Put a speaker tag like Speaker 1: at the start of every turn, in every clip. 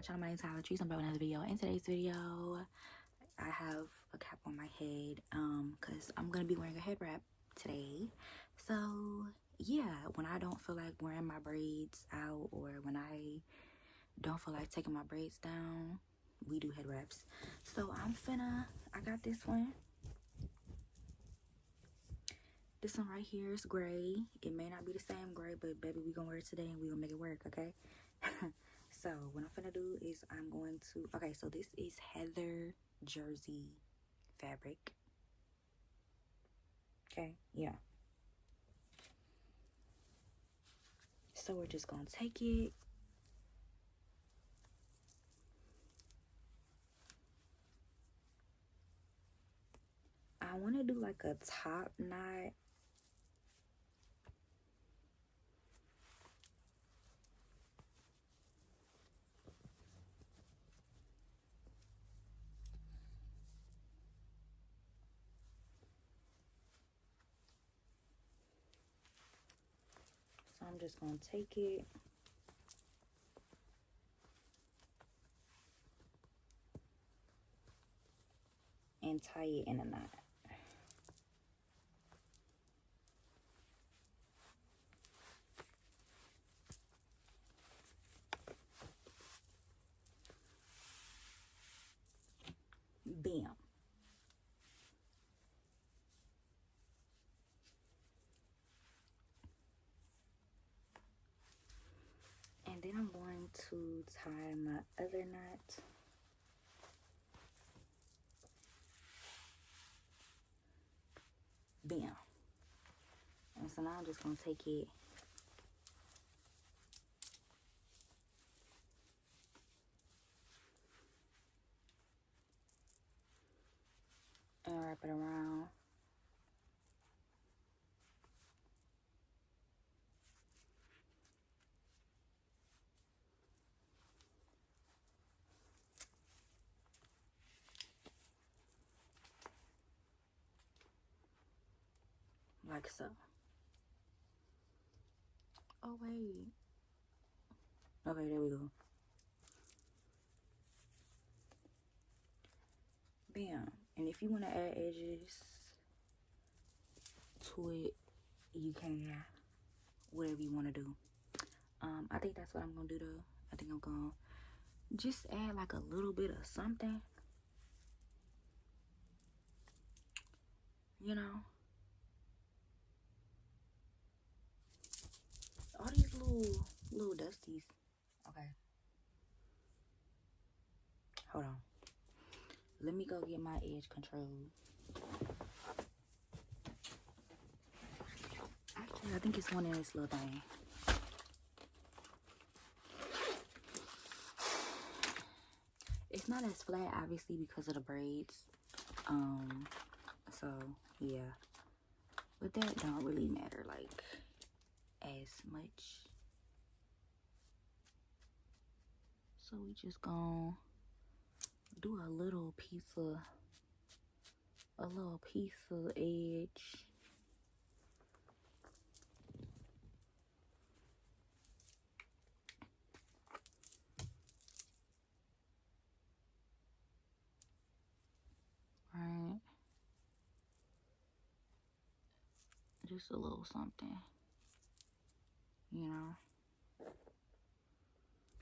Speaker 1: channel. My name is Tyler Trees. I'm back with another video. In today's video, I have a cap on my head because I'm gonna be wearing a head wrap today. So yeah, when I don't feel like wearing my braids out or when I don't feel like taking my braids down, we do head wraps. So I got this one. This one right here is gray. It may not be the same gray, but baby, we gonna wear it today and we gonna make it work, okay? So what I'm gonna do is I'm going to, okay, so this is heather jersey fabric. Okay, yeah. So we're just gonna take it. I wanna do like a top knot. So I'm just gonna take it. And tie it in a knot. Bam. And then I'm going to tie my other knot. Bam. And so now I'm just gonna take it and wrap it around. Like so. Oh wait. Okay, there we go. Bam. And if you want to add edges to it, you can. Whatever you want to do. I think that's what I'm gonna do though. I think I'm gonna just add like a little bit of something, you know. All these little dusties. Okay, hold on. Let me go get my edge control. Actually, I think it's one in this little thing. It's not as flat, obviously, because of the braids. So yeah, but that don't really matter like as much. So we just gonna do a little piece of edge. Right, just a little something, you know.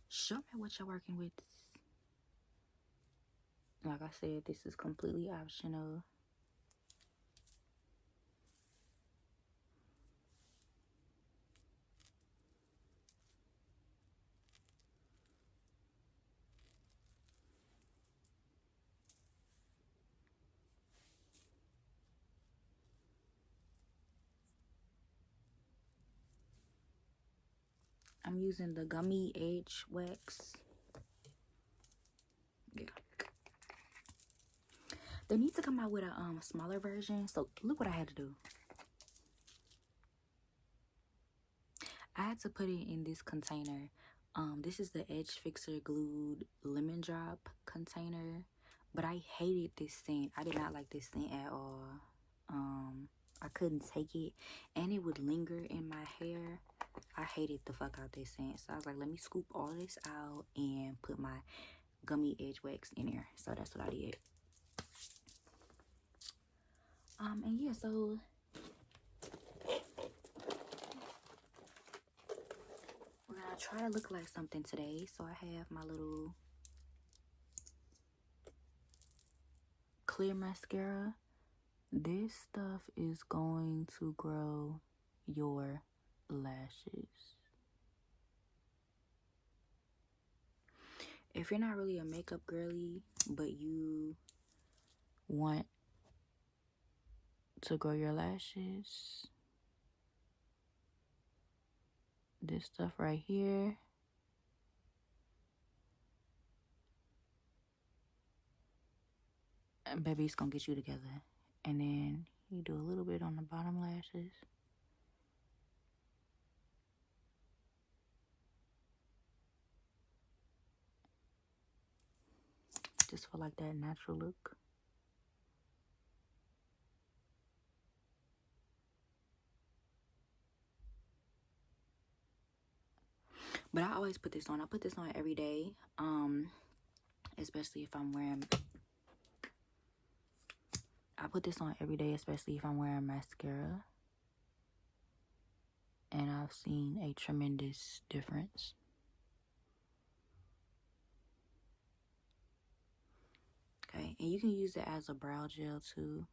Speaker 1: Show me what you're working with. Like I said, this is completely optional. I'm using the Gummy Edge Wax. Yeah. They need to come out with a smaller version. So look what I had to do. I had to put it in this container. This is the Edge Fixer Glued Lemon Drop container. But I hated this scent. I did not like this scent at all. I couldn't take it, and it would linger in my hair. I hated the fuck out this scent. So I was like, let me scoop all this out and put my gummy edge wax in there. So that's what I did. And yeah, so we're gonna try to look like something today. So I have my little clear mascara. This stuff is going to grow your lashes. If you're not really a makeup girly, but you want to grow your lashes, this stuff right here, and baby, it's gonna get you together. And then you do a little bit on the bottom lashes. Just for like that natural look. But I always put this on. I put this on every day. Especially if I'm wearing, I put this on every day, especially if I'm wearing mascara. And I've seen a tremendous difference. Okay, and you can use it as a brow gel too.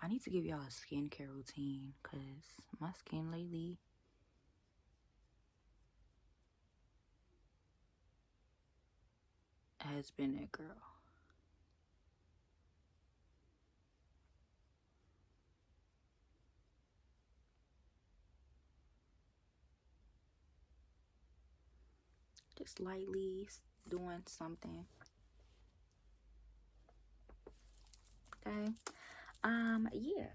Speaker 1: I need to give y'all a skincare routine because my skin lately has been that girl. Just lightly doing something. Okay. Yeah.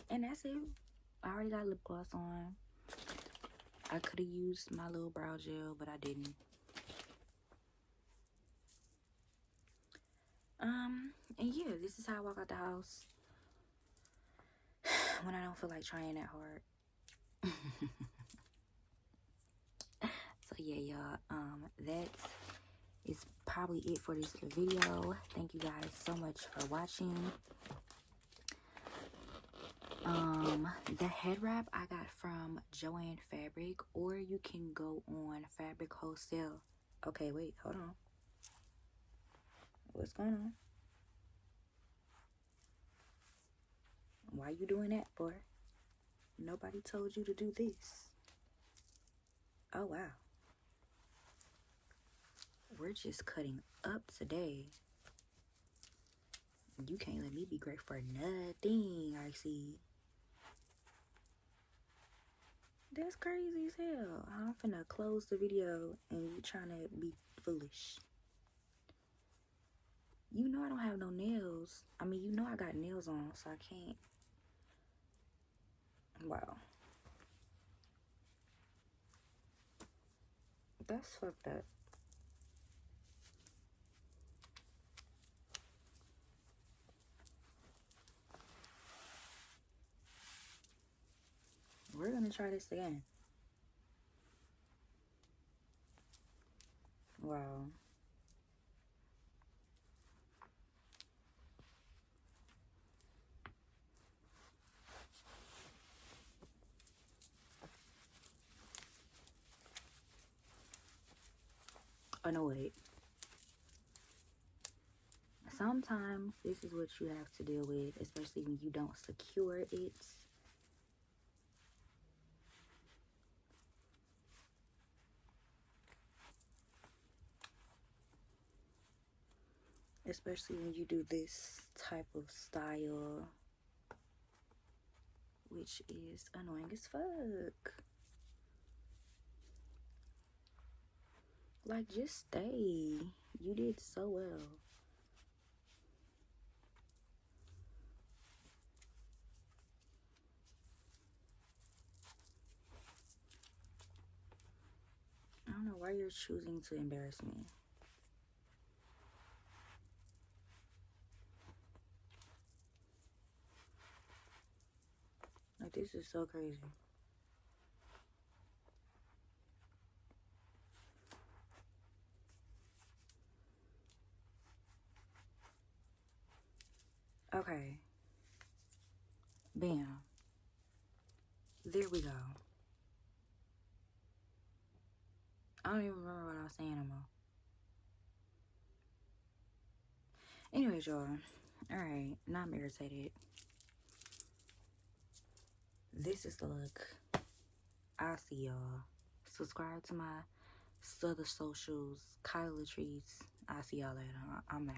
Speaker 1: And that's it. I already got lip gloss on. I could have used my little brow gel, but I didn't. And yeah, this is how I walk out the house when I don't feel like trying that hard. So yeah, y'all, that is probably it for this video. Thank you guys so much for watching. The head wrap I got from Joann Fabric, or you can go on Fabric Wholesale. Okay, wait, hold on. What's going on? Why you doing that for? Nobody told you to do this. Oh, wow. We're just cutting up today. You can't let me be great for nothing, I see. That's crazy as hell. I'm finna close the video and you trying to be foolish. You know I don't have no nails. I mean, you know I got nails on, so I can't. Wow. That's fucked up. We're gonna try this again. Wow. Oh, no, wait. Sometimes this is what you have to deal with, especially when you don't secure it. Especially when you do this type of style, which is annoying as fuck. Like, just stay. You did so well. know why you're choosing to embarrass me. Like, this is so crazy. Okay. Bam. There we go. I don't even remember what I was saying anymore. Anyways, y'all. Alright. Now I'm irritated. This is the look. I'll see y'all. Subscribe to my other socials. Kyla Treats. I'll see y'all later. I'm mad.